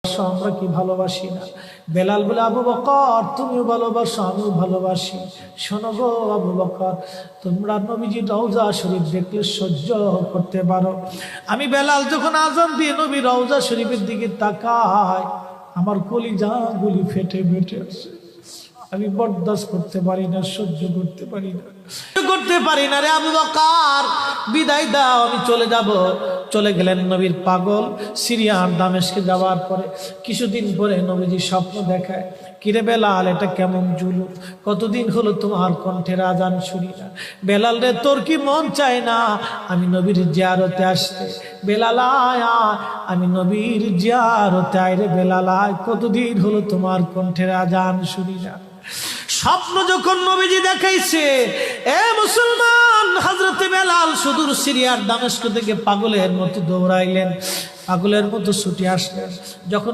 আমরা কি ভালোবাসি না? বেলাল বলে, আবু বকর তুমিও ভালোবাসো, আমিও ভালোবাসি। শোনো গো আবু বকর, তোমরা নবীজি রওজা শরীফ দেখলে সহ্য করতে পারো? আমি বেলাল যখন আযান দিয়ে নবী রওজা শরীফের দিকে তাকাই, আমার কলিজা গুলি ফেটে ফেটে আসে। আমি বরদাস্ত করতে পারি না, সহ্য করতে পারি না, করতে পারি না রে আবু বকর, বিদায় দাও, আমি চলে যাব। চলে গেলেন নবীর পাগল। সিরিয়ার দামেস্কে যাওয়ার পরে কিছুদিন পরে নবীজি স্বপ্ন দেখায়, কিরে বেলাল, এটা কেমন জুলুম, কতদিন হলো তোমার কণ্ঠের আজান শুনি না। বেলাল রে, তোর কি মন চায় না আমি নবীর জিয়ারতে আসতে? বেলাল আয়, আমি নবীর জিয়ারতে আয় রে বেলাল আয়, কতদিন হলো তোমার কণ্ঠের আজান শুনি না। স্বপ্ন যখন নবীজি দেখাইছে, এ মুসলমান, হযরতে বেলাল সুদূর সিরিয়ার দামেস্ক থেকে পাগলের মতো দৌড়াইলেন, পাগলের মতো ছুটে আসলেন। যখন